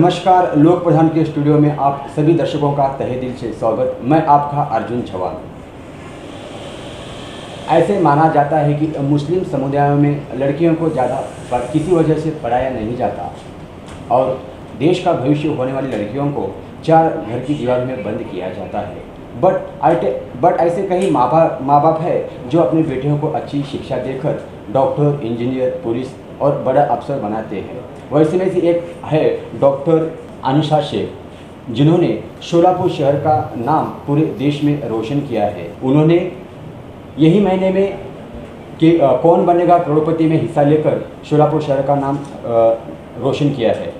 नमस्कार, लोक प्रधान के स्टूडियो में आप सभी दर्शकों का तहे दिल से स्वागत। मैं आपका अर्जुन छवाल। ऐसे माना जाता है कि मुस्लिम समुदायों में लड़कियों को ज़्यादा किसी वजह से पढ़ाया नहीं जाता और देश का भविष्य होने वाली लड़कियों को चार घर की दीवार में बंद किया जाता है। बट ऐसे कई माँ बाप है जो अपने बेटियों को अच्छी शिक्षा देकर डॉक्टर, इंजीनियर, पुलिस और बड़ा अफसर बनाते हैं। वैसे में से एक है डॉक्टर अनुषा शेख, जिन्होंने शोलापुर शहर का नाम पूरे देश में रोशन किया है। उन्होंने यही महीने में कि कौन बनेगा करोड़पति में हिस्सा लेकर शोलापुर शहर का नाम रोशन किया है।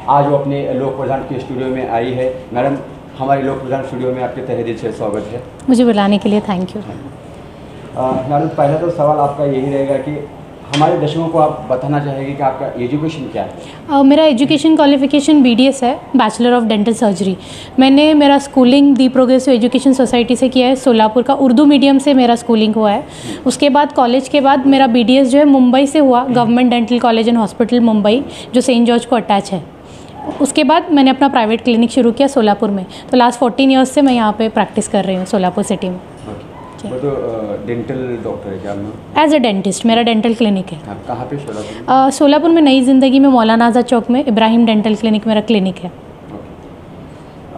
आज वो अपने लोक प्रधान के स्टूडियो में आई है। मैडम, हमारे लोक प्रधान स्टूडियो में आपके तहे दिल से स्वागत है। मुझे बुलाने के लिए थैंक यू। मैडम, पहला तो सवाल आपका यही रहेगा कि हमारे दर्शकों को आप बताना चाहेंगे कि आपका एजुकेशन क्या है? मेरा एजुकेशन क्वालिफिकेशन BDS है, बैचलर ऑफ डेंटल सर्जरी। मैंने मेरा स्कूलिंग दी प्रोग्रेसिव एजुकेशन सोसाइटी से किया है, सोलापुर का उर्दू मीडियम से मेरा स्कूलिंग हुआ है। उसके बाद कॉलेज के बाद मेरा BDS जो है मुंबई से हुआ, government dental college and hospital Mumbai, जो सेंट जॉर्ज को अटैच है। उसके बाद मैंने अपना प्राइवेट क्लिनिक शुरू किया सोलापुर में। तो लास्ट 14 ईयर्स से मैं यहाँ पे प्रैक्टिस कर रही हूँ सोलापुर सिटी में। वो तो डेंटल डॉक्टर है क्या? एज ए डेंटिस्ट मेरा डेंटल क्लिनिक है। कहाँ पे? सोलापुर। सोलापुर में नई ज़िंदगी में मौलाना आज़ाद चौक में इब्राहिम डेंटल क्लिनिक मेरा क्लिनिक है।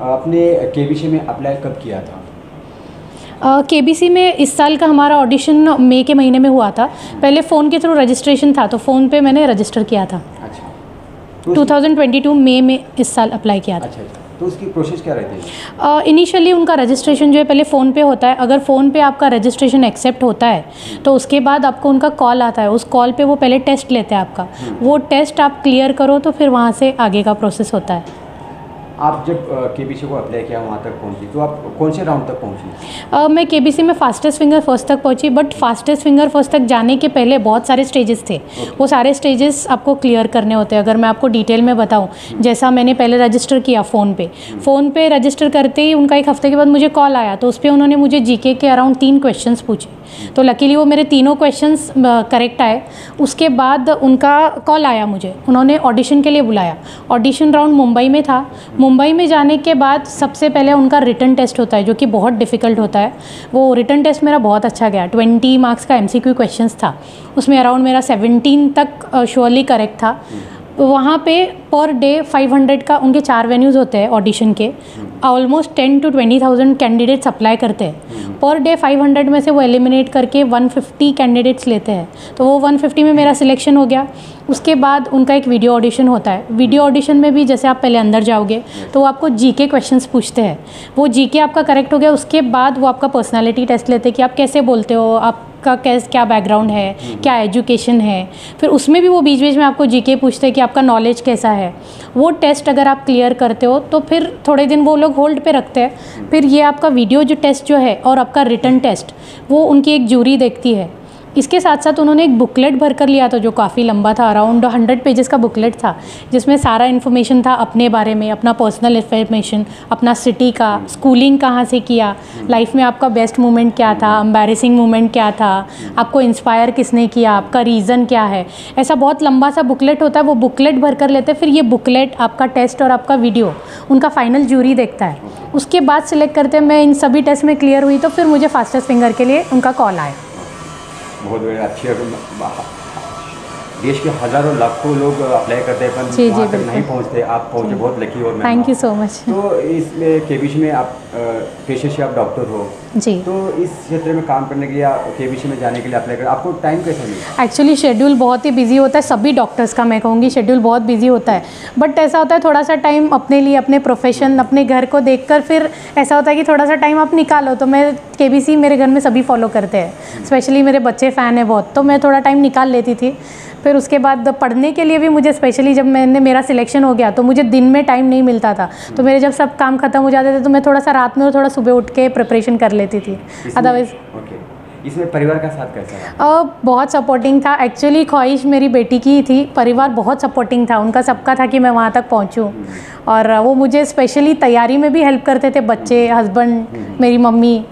आपने KBC में अप्लाई कब किया था? KBC में इस साल का हमारा ऑडिशन मई के महीने में हुआ था। पहले फ़ोन के थ्रू रजिस्ट्रेशन था, तो फ़ोन पे मैंने रजिस्टर किया था। अच्छा। 2022 मई में इस साल अप्लाई किया था। अच्छा। तो उसकी प्रोसेस क्या रहती है? इनिशियली उनका रजिस्ट्रेशन जो है पहले फ़ोन पे होता है। अगर फ़ोन पे आपका रजिस्ट्रेशन एक्सेप्ट होता है तो उसके बाद आपको उनका कॉल आता है। उस कॉल पे वो पहले टेस्ट लेते हैं आपका। वो टेस्ट आप क्लियर करो तो फिर वहाँ से आगे का प्रोसेस होता है। आप जब KBC को अप्लाई किया, वहाँ तक पहुँची, तो आप कौन से राउंड तक पहुँची? मैं KBC में फास्टेस्ट फिंगर फर्स्ट तक पहुँची। बट फास्टेस्ट फिंगर फर्स्ट तक जाने के पहले बहुत सारे स्टेजेस थे। वो सारे स्टेजेस आपको क्लियर करने होते हैं। अगर मैं आपको डिटेल में बताऊँ, जैसा मैंने पहले रजिस्टर किया फ़ोन पे रजिस्टर करते ही उनका 1 हफ्ते के बाद मुझे कॉल आया। तो उस पर उन्होंने मुझे GK के अराउंड 3 क्वेश्चंस पूछे। तो लकीली वो मेरे तीनों क्वेश्चंस करेक्ट आए। उसके बाद उनका कॉल आया, मुझे उन्होंने ऑडिशन के लिए बुलाया। ऑडिशन राउंड मुंबई में था। मुंबई में जाने के बाद सबसे पहले उनका रिटन टेस्ट होता है, जो कि बहुत डिफ़िकल्ट होता है। वो रिटन टेस्ट मेरा बहुत अच्छा गया। 20 मार्क्स का MCQ क्वेश्चंस था। उसमें अराउंड मेरा 17 तक श्योरली करेक्ट था। वहाँ पे पर डे 500 का उनके 4 वेन्यूज़ होते हैं ऑडिशन के। ऑलमोस्ट 10 to 20,000 कैंडिडेट्स अप्लाई करते हैं। पर डे 500 में से वो एलिमिनेट करके 150 कैंडिडेट्स लेते हैं। तो वो 150 में मेरा सिलेक्शन हो गया। उसके बाद उनका एक वीडियो ऑडिशन होता है। वीडियो ऑडिशन में भी जैसे आप पहले अंदर जाओगे तो वो आपको GK क्वेश्चंस पूछते हैं। वो GK आपका करेक्ट हो गया, उसके बाद वो आपका पर्सनालिटी टेस्ट लेते हैं कि आप कैसे बोलते हो, आपका क्या बैकग्राउंड है, क्या एजुकेशन है। फिर उसमें भी वो बीच बीच में आपको GK पूछते हैं कि आपका नॉलेज कैसा है। वो टेस्ट अगर आप क्लियर करते हो तो फिर थोड़े दिन वो लोग होल्ड पे रखते हैं। फिर ये आपका वीडियो जो टेस्ट जो है और आपका रिटन टेस्ट, वो उनकी एक जूरी देखती है। इसके साथ साथ उन्होंने एक बुकलेट भर कर लिया था जो काफ़ी लंबा था। अराउंड 100 पेजेस का बुकलेट था, जिसमें सारा इन्फॉर्मेशन था अपने बारे में, अपना पर्सनल इन्फॉर्मेशन, अपना सिटी का, स्कूलिंग कहाँ से किया, लाइफ में आपका बेस्ट मोमेंट क्या था, एम्बैरेसिंग मोमेंट क्या था, आपको इंस्पायर किसने किया, आपका रीज़न क्या है। ऐसा बहुत लंबा सा बुकलेट होता है। वो बुकलेट भर कर लेते हैं। फिर ये बुकलेट, आपका टेस्ट और आपका वीडियो, उनका फाइनल जूरी देखता है। उसके बाद सिलेक्ट करते हैं। मैं इन सभी टेस्ट में क्लियर हुई तो फिर मुझे फास्टेस्ट फिंगर के लिए उनका कॉल आया। बहुत अच्छी। देश के हज़ारों लाखों लोग अप्लाई करते हैं पर जी वहाँ तक बिल्कुल नहीं पहुँचते। आप पहुँचे, बहुत लकी हो। Thank you so much. तो इसमें KBC में आप पेशे से आप डॉक्टर हो जी। तो इस क्षेत्र में काम करने के लिए KBC में जाने के लिए अप्लाई कर, आपको टाइम कैसे मिला? एक्चुअली शेड्यूल बहुत ही बिजी होता है। सभी डॉक्टर्स का मैं कहूँगी शेड्यूल बहुत बिजी होता है। बट ऐसा होता है थोड़ा सा टाइम अपने लिए, अपने प्रोफेशन, अपने घर को देखकर फिर ऐसा होता है कि थोड़ा सा टाइम आप निकालो। तो मैं KBC मेरे घर में सभी फॉलो करते हैं, स्पेशली मेरे बच्चे फ़ैन हैं बहुत। तो मैं थोड़ा टाइम निकाल लेती थी। फिर उसके बाद पढ़ने के लिए भी मुझे, स्पेशली जब मेरा सिलेक्शन हो गया तो मुझे दिन में टाइम नहीं मिलता था। तो मेरे जब सब काम ख़त्म हो जाते थे तो मैं थोड़ा सा रात में और थोड़ा सुबह उठ के प्रिपरेशन कर लेती थी। अदरवाइज़ इसमें परिवार का साथ कैसा रहा? बहुत सपोर्टिंग था। एक्चुअली ख्वाहिश मेरी बेटी की थी। परिवार बहुत सपोर्टिंग था, उनका सबका था कि मैं वहाँ तक पहुँचूँ। और वो मुझे स्पेशली तैयारी में भी हेल्प करते थे। बच्चे, हस्बैंड, मेरी मम्मी,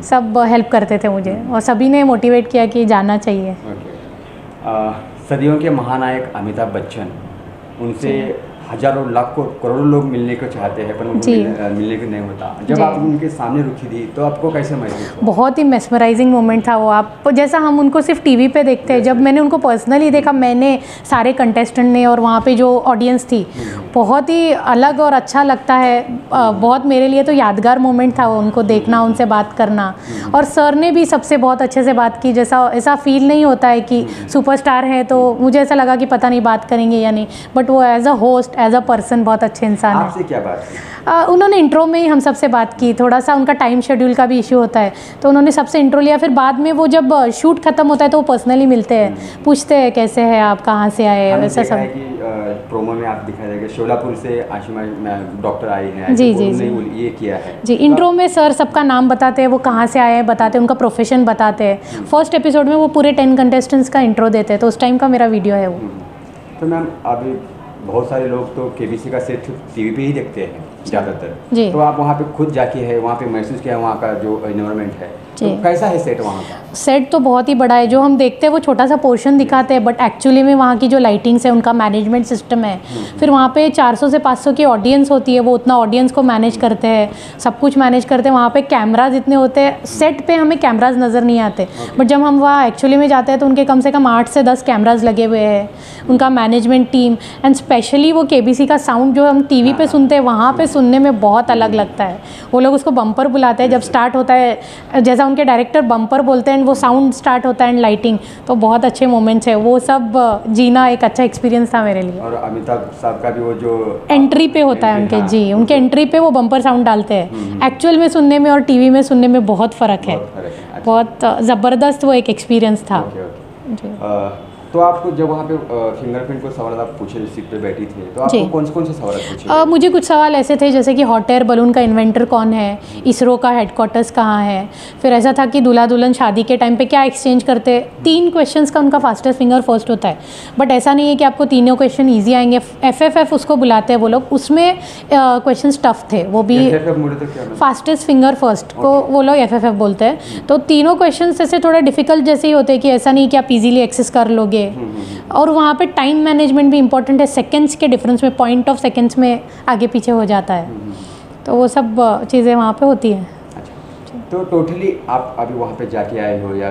सब हेल्प करते थे मुझे। और सभी ने मोटिवेट किया कि जाना चाहिए। सदियों के महानायक अमिताभ बच्चन, उनसे हजारों लाखों करोड़ों लोग मिलने को चाहते हैं पर उनको मिलने को नहीं होता। जब आप उनके सामने रुखी दी तो आपको कैसे महसूस हुआ? बहुत ही मेस्मराइजिंग मोमेंट था वो। आप जैसा हम उनको सिर्फ टीवी पे देखते हैं, जब मैंने उनको पर्सनली देखा, मैंने सारे कंटेस्टेंट ने और वहाँ पे जो ऑडियंस थी, बहुत ही अलग और अच्छा लगता है। बहुत मेरे लिए तो यादगार मोमेंट था वो, उनको देखना, उनसे बात करना। और सर ने भी सबसे बहुत अच्छे से बात की। जैसा ऐसा फील नहीं होता है कि सुपरस्टार है तो मुझे ऐसा लगा कि पता नहीं बात करेंगे या नहीं, बट वो as a host, as a person बहुत अच्छे इंसान है। आपसे क्या बात की? उन्होंने इंट्रो में ही हम सबसे बात की। थोड़ा सा उनका टाइम शेड्यूल का भी इशू होता है, तो उन्होंने सबसे इंट्रो लिया। फिर बाद में वो जब शूट खत्म होता है तो वो पर्सनली मिलते हैं, पूछते हैं कैसे हैं आप, कहाँ से आए, वैसा सब। प्रोमो में आप दिखाया जाएगा शोलापुर से आशिमा डॉक्टर आई हैं, जी जी जी, ये किया है जी। इंट्रो में सर सबका नाम बताते हैं, वो कहाँ से आए हैं बताते हैं, उनका प्रोफेशन बताते हैं। फर्स्ट एपिसोड में वो पूरे 10 कंटेस्टेंट्स का इंट्रो देते हैं, तो उस टाइम का मेरा वीडियो है वो। तो मैम अभी बहुत सारे लोग तो केबीसी का सेट टीवी पे ही देखते हैं ज़्यादातर, तो आप वहाँ पे खुद जाके है, वहाँ पे महसूस किया वहाँ का जो एनवायरनमेंट है, तो कैसा है सेट वहाँ का? सेट तो बहुत ही बड़ा है। जो हम देखते हैं वो छोटा सा पोर्शन दिखाते हैं, बट एक्चुअली में वहाँ की जो लाइटिंग्स है, उनका मैनेजमेंट सिस्टम है, फिर वहाँ पे 400 से 500 की ऑडियंस होती है, वो उतना ऑडियंस को मैनेज करते हैं, सब कुछ मैनेज करते हैं। वहाँ पे कैमराज इतने होते हैं, सेट पे हमें कैमराज नज़र नहीं आते, बट जब हम वहाँ एक्चुअली में जाते हैं तो उनके कम से कम 8 से 10 कैमराज लगे हुए हैं, उनका मैनेजमेंट टीम। एंड स्पेशली वो केबीसी का साउंड जो हम टीवी पे सुनते हैं, वहाँ पे सुनने में बहुत अलग लगता है। वो लोग उसको बम्पर बुलाते हैं, जब स्टार्ट होता है, जैसा उनके डायरेक्टर बम्पर बोलते हैं, वो साउंड स्टार्ट होता है एंड लाइटिंग, तो बहुत अच्छे मोमेंट्स है। वो सब जीना एक अच्छा एक्सपीरियंस था मेरे लिए। और अमिताभ साहब का भी वो जो एंट्री पे होता है उनके, जी, उनके एंट्री पे वो बम्पर साउंड डालते हैं। एक्चुअल में सुनने में और टीवी में सुनने में बहुत फ़र्क है। बहुत ज़बरदस्त वो एक एक्सपीरियंस था। जी। तो आपको जब वहाँ पे फिंगरप्रिंट को सवाल आप पूछे, सीट पे बैठी थी, तो आपको कौन से सवाल पूछे? मुझे कुछ सवाल ऐसे थे जैसे कि हॉट एयर बलून का इन्वेंटर कौन है, इसरो का हेडक्वार्टर्स कहाँ है, फिर ऐसा था कि दूल्हा दुल्हन शादी के टाइम पे क्या एक्सचेंज करते। 3 क्वेश्चंस का उनका फास्टेस्ट फिंगर फर्स्ट होता है, बट ऐसा नहीं है कि आपको तीनों क्वेश्चन ईजी आएंगे। FFF उसको बुलाते हैं वो लोग, उसमें क्वेश्चन टफ थे, वो भी फास्टेस्ट फिंगर फर्स्ट को वो लोग FFF बोलते हैं। तो तीनों क्वेश्चन ऐसे थोड़ा डिफिकल्ट जैसे ही होते हैं, कि ऐसा नहीं कि आप इजीली एक्सेस कर लोगे। और वहाँ पे टाइम मैनेजमेंट भी इम्पोर्टेंट है, सेकंड्स के डिफरेंस में, पॉइंट ऑफ सेकंड्स में आगे पीछे हो जाता है, तो वो सब चीज़ें वहाँ पे होती हैं। तो टोटली आप अभी वहाँ पे जाके आए हो, या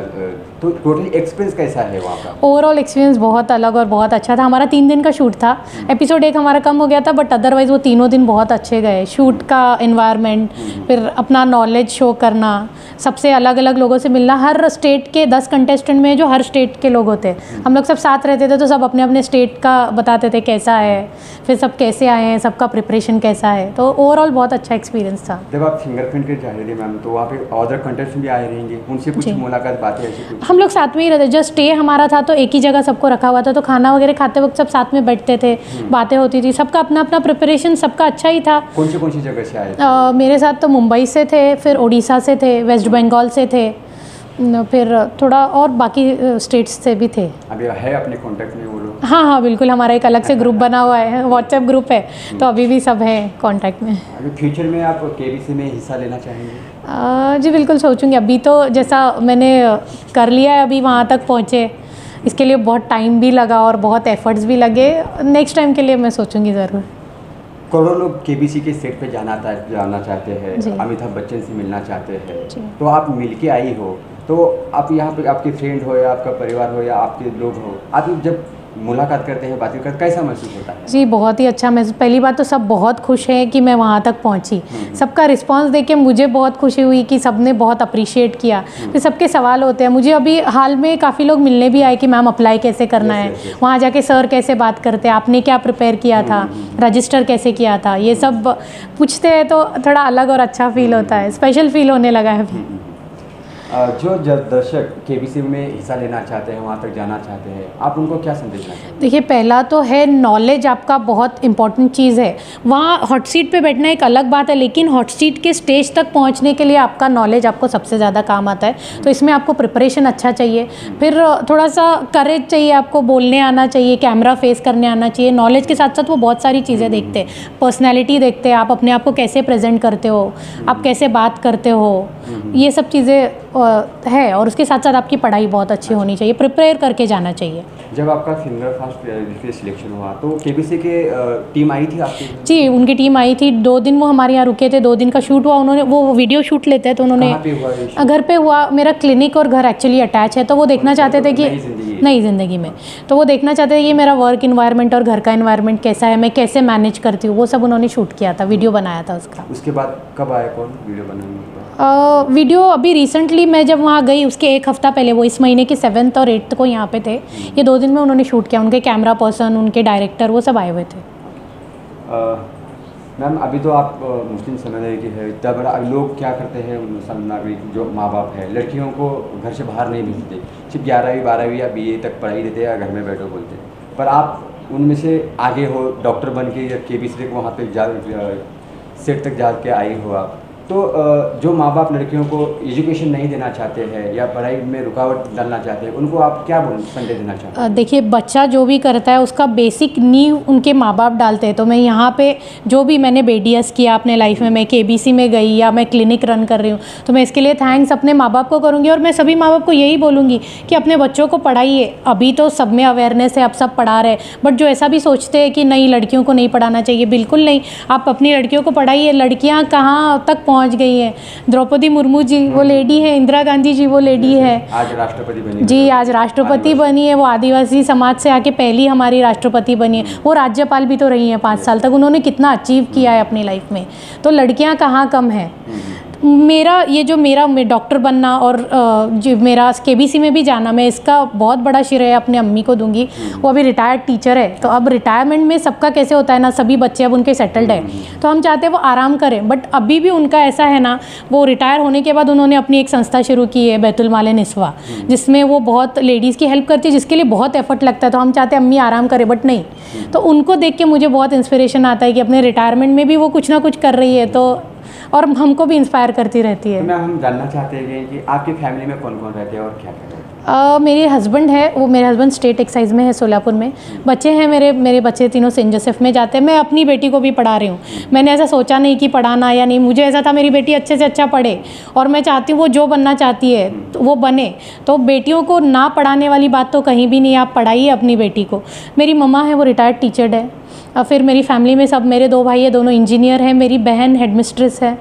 तो टोटली एक्सपीरियंस कैसा है वहाँ का? ओवरऑल एक्सपीरियंस बहुत अलग और बहुत अच्छा था। हमारा 3 दिन का शूट था, एपिसोड 1 हमारा कम हो गया था, बट अदरवाइज़ वो तीनों दिन बहुत अच्छे गए। शूट का एनवायरनमेंट, फिर अपना नॉलेज शो करना, सबसे अलग अलग लोगों से मिलना। हर स्टेट के 10 कंटेस्टेंट में जो हर स्टेट के लोग होते हैं, हम लोग सब साथ रहते थे, तो सब अपने अपने स्टेट का बताते थे कैसा है, फिर सब कैसे आए हैं, सबका प्रिपरेशन कैसा है। तो ओवरऑल बहुत अच्छा एक्सपीरियंस था। जब आप फिंगरप्रिंट के जा रहे थे मैम, तो वहाँ पे अदर कंटेस्टेंट भी आए रहेंगे, उनसे कुछ मुलाकात, बातें ऐसी कुछ? हम लोग साथ में ही रहते, जस्ट स्टे हमारा था तो एक ही जगह सबको रखा हुआ था, तो खाना वगैरह खाते वक्त सब साथ में बैठते थे, बातें होती थी। सबका अपना अपना प्रिपरेशन, सबका अच्छा ही था। कौन सी जगह से आए? मेरे साथ तो मुंबई से थे, फिर उड़ीसा से थे, वेस्ट बंगाल से थे, फिर थोड़ा और बाकी स्टेट्स से भी थे। अभी है अपने कांटेक्ट में वो लोग? हाँ, बिल्कुल, हमारा एक अलग से ग्रुप बना हुआ है, व्हाट्सएप ग्रुप है, तो अभी भी सब है कांटेक्ट में। अभी फ्यूचर में आप केबीसी में हिस्सा लेना चाहेंगे? जी बिल्कुल, सोचूंगी। अभी तो जैसा मैंने कर लिया है, अभी वहाँ तक पहुँचे, इसके लिए बहुत टाइम भी लगा और बहुत एफर्ट्स भी लगे। नेक्स्ट टाइम के लिए मैं सोचूंगी ज़रूर। करोड़ों लोग केबीसी के सेट पे जाना चाहते हैं, अमिताभ बच्चन से मिलना चाहते हैं, तो आप मिलके आई हो, तो आप यहाँ पे आपके फ्रेंड हो या आपका परिवार हो या आपके लोग हो, आप जब मुलाकात करते हैं, बातचीत करते, कैसा महसूस होता है? जी बहुत ही अच्छा महसूस। पहली बात तो सब बहुत खुश हैं कि मैं वहाँ तक पहुँची। सबका रिस्पांस देख के मुझे बहुत खुशी हुई कि सबने बहुत अप्रिशिएट किया। फिर सबके सवाल होते हैं, मुझे अभी हाल में काफ़ी लोग मिलने भी आए कि मैम अप्लाई कैसे करना है, वहाँ जाके सर कैसे बात करते हैं, आपने क्या प्रिपेयर किया था, रजिस्टर कैसे किया था, ये सब पूछते हैं, तो थोड़ा अलग और अच्छा फील होता है, स्पेशल फील होने लगा है। जो दर्शक केबीसी में हिस्सा लेना चाहते हैं, वहाँ तक जाना चाहते हैं, आप उनको क्या संदेश देना चाहते हैं? देखिए, पहला तो है नॉलेज आपका बहुत इंपॉर्टेंट चीज़ है। वहाँ हॉट सीट पे बैठना एक अलग बात है, लेकिन हॉट सीट के स्टेज तक पहुँचने के लिए आपका नॉलेज आपको सबसे ज़्यादा काम आता है। तो इसमें आपको प्रिपरेशन अच्छा चाहिए, फिर थोड़ा सा करेज चाहिए, आपको बोलने आना चाहिए, कैमरा फेस करने आना चाहिए। नॉलेज के साथ साथ वो बहुत सारी चीज़ें देखते हैं, पर्सनैलिटी देखते हैं, आप अपने आप को कैसे प्रेजेंट करते हो, आप कैसे बात करते हो, ये सब चीज़ें है, और उसके साथ साथ आपकी पढ़ाई बहुत अच्छी होनी चाहिए, प्रिपेयर करके जाना चाहिए। जब आपका फिंगर फास्ट सिलेक्शन हुआ तो केबीसी के टीम आई थी आपकी? जी, उनकी टीम आई थी, 2 दिन वो हमारे यहाँ रुके थे, 2 दिन का शूट हुआ। उन्होंने वो वीडियो शूट लेते हैं तो उन्होंने कहाँ पे हुआ ये shoot? घर पे हुआ। मेरा क्लिनिक और घर एक्चुअली अटैच है, तो वो देखना चाहते थे कि नई ज़िंदगी में, तो वो देखना चाहते थे कि मेरा वर्क इन्वायरमेंट और घर का इन्वायरमेंट कैसा है, मैं कैसे मैनेज करती हूँ, वो सब उन्होंने शूट किया था, वीडियो बनाया था उसका। उसके बाद कब आया कौन वीडियो बनाने के बाद? वीडियो अभी रिसेंटली मैं जब वहाँ गई उसके 1 हफ़्ता पहले, वो इस महीने की 7th और 8th को यहाँ पे थे। ये 2 दिन में उन्होंने शूट किया, उनके कैमरा पर्सन, उनके डायरेक्टर, वो सब आए हुए थे। मैम अभी तो आप मुस्लिम समुदाय की है, इतना बड़ा लोग क्या करते हैं, मुसलमान नागरिक जो माँ बाप है लड़कियों को घर से बाहर नहीं भेजते, सिर्फ 11वीं 12वीं या BA तक पढ़ाई देते या घर में बैठो बोलते, पर आप उनमें से आगे हो, डॉक्टर बन के या KBC तक वहाँ तक सेट तक जा के आई हो आप, तो जो माँ बाप लड़कियों को एजुकेशन नहीं देना चाहते हैं या पढ़ाई में रुकावट डालना चाहते हैं, उनको आप क्या संदेश देना चाहते हैं? देखिए, बच्चा जो भी करता है उसका बेसिक नींव उनके माँ बाप डालते हैं। तो मैं यहाँ पे जो भी मैंने BDS किया अपने लाइफ में, मैं KBC में गई या मैं क्लिनिक रन कर रही हूँ, तो मैं इसके लिए थैंक्स अपने माँ बाप को करूँगी। और मैं सभी माँ बाप को यही बोलूँगी कि अपने बच्चों को पढ़ाइए। अभी तो सब में अवेयरनेस है, अब सब पढ़ा रहे हैं, बट जो ऐसा भी सोचते हैं कि नहीं लड़कियों को नहीं पढ़ाना चाहिए, बिल्कुल नहीं। आप अपनी लड़कियों को पढ़ाइए। लड़कियाँ कहाँ तक पहुँच गई हैं, द्रौपदी मुर्मू जी वो लेडी है, इंदिरा गांधी जी वो लेडी है, आज राष्ट्रपति बनी जी, आज राष्ट्रपति बनी है। वो आदिवासी समाज से आके पहली हमारी राष्ट्रपति बनी है। वो राज्यपाल भी तो रही हैं 5 साल तक, उन्होंने कितना अचीव किया है अपनी लाइफ में। तो लड़कियां कहाँ कम हैं। मेरा ये जो मेरा डॉक्टर बनना और जो मेरा KBC में भी जाना, मैं इसका बहुत बड़ा श्रेय अपने अम्मी को दूंगी। वो अभी रिटायर्ड टीचर है, तो अब रिटायरमेंट में सबका कैसे होता है ना, सभी बच्चे अब उनके सेटल्ड है, तो हम चाहते हैं वो आराम करें, बट अभी भी उनका ऐसा है ना, वो रिटायर होने के बाद उन्होंने अपनी एक संस्था शुरू की है, बैतुल माले निस्वा, जिसमें वो बहुत लेडीज़ की हेल्प करती है, जिसके लिए बहुत एफर्ट लगता है। तो हम चाहते हैं अम्मी आराम करें, बट नहीं। तो उनको देख के मुझे बहुत इंस्पिरेशन आता है कि अपने रिटायरमेंट में भी वो कुछ ना कुछ कर रही है, तो और हमको भी इंस्पायर करती रहती है। तो मैम हम जानना चाहते हैं कि आपकी फैमिली में कौन कौन रहते हैं और क्या कर रहे हैं? मेरे हस्बैंड है, वो मेरे हस्बैंड स्टेट एक्साइज में है सोलापुर में। बच्चे हैं मेरे बच्चे तीनों सेंट जोसेफ में जाते हैं। मैं अपनी बेटी को भी पढ़ा रही हूँ। मैंने ऐसा सोचा नहीं कि पढ़ाना या नहीं, मुझे ऐसा था मेरी बेटी अच्छे से अच्छा पढ़े, और मैं चाहती हूँ वो जो बनना चाहती है तो वो बने। तो बेटियों को ना पढ़ाने वाली बात तो कहीं भी नहीं, आप पढ़ाइए अपनी बेटी को। मेरी मम्मा है, वो रिटायर्ड टीचर है। और फिर मेरी फैमिली में सब, मेरे 2 भाई है, दोनों इंजीनियर हैं। मेरी बहन हेडमिस्ट्रेस है।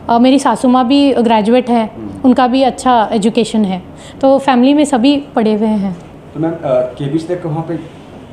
और मेरी सासू माँ भी ग्रेजुएट है, उनका भी अच्छा एजुकेशन है। तो फैमिली में सभी पढ़े हुए हैं। तो मैम KBC तक वहाँ पे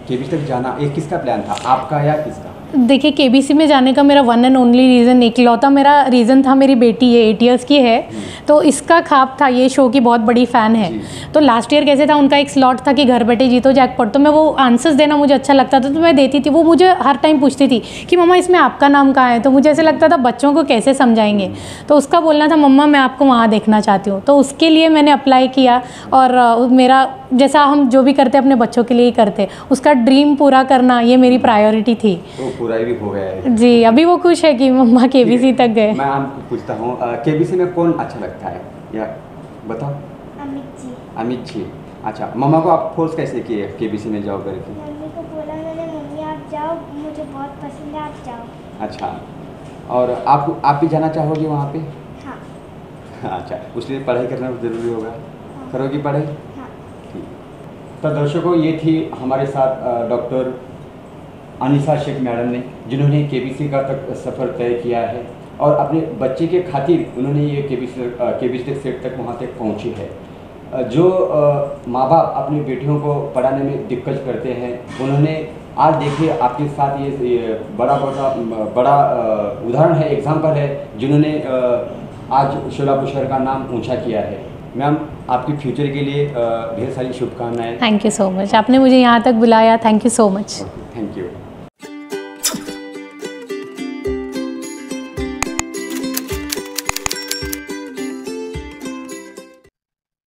KBC तक जाना एक किसका प्लान था, आपका या किसका? देखिए, KBC में जाने का मेरा वन एंड ओनली रीज़न, इकलौता मेरा रीज़न था, मेरी बेटी है, 8 इयर्स की है, तो इसका ख्वाब था। ये शो की बहुत बड़ी फ़ैन है। तो लास्ट ईयर कैसे था, उनका एक स्लॉट था कि घर बैठे जीतो जैकपॉट, तो मैं वो आंसर्स देना मुझे अच्छा लगता था, तो मैं देती थी। वो मुझे हर टाइम पूछती थी कि मम्मा इसमें आपका नाम कहाँ है, तो मुझे ऐसे लगता था बच्चों को कैसे समझाएंगे। तो उसका बोलना था मम्मा मैं आपको वहाँ देखना चाहती हूँ। तो उसके लिए मैंने अप्लाई किया, और मेरा जैसा हम जो भी करते अपने बच्चों के लिए ही करते, उसका ड्रीम पूरा करना ये मेरी प्रायोरिटी थी। तो पूरा भी हो गया है जी, अभी वो खुश है कि मम्मा KBC तक गए। मैं आपको पूछता हूँ KBC में कौन अच्छा लगता है, या बताओ? अमित जी। अमित जी। अच्छा, मम्मा को आप फोर्स कैसे किए KBC में जाओ करके? मम्मी को बोला मैंने, मम्मी आप जाओ, मुझे बहुत पसंद है, आप जाओ। अच्छा, और आप भी जाना चाहोगे वहाँ पे? हाँ। अच्छा, उसके लिए पढ़ाई करना ज़रूरी होगा। हाँ। करोगी पढ़ाई? हाँ। ठीक। तो दर्शकों, ये थी हमारे साथ डॉक्टर अनीसा शेख मैडम ने, जिन्होंने KBC का तक सफ़र तय किया है और अपने बच्चे के खातिर उन्होंने ये KBC तक सेट तक वहाँ तक पहुँची है। जो माँ बाप अपनी बेटियों को पढ़ाने में दिक्कत करते हैं, उन्होंने आज देखिए आपके साथ ये बड़ा उदाहरण है, एग्जाम्पल है, जिन्होंने आज शोलापुर शहर का नाम ऊंचा किया है। मैम, आपके फ्यूचर के लिए ढेर सारी शुभकामनाएं। थैंक यू सो मच, आपने मुझे यहाँ तक बुलाया, thank you so much. Thank you.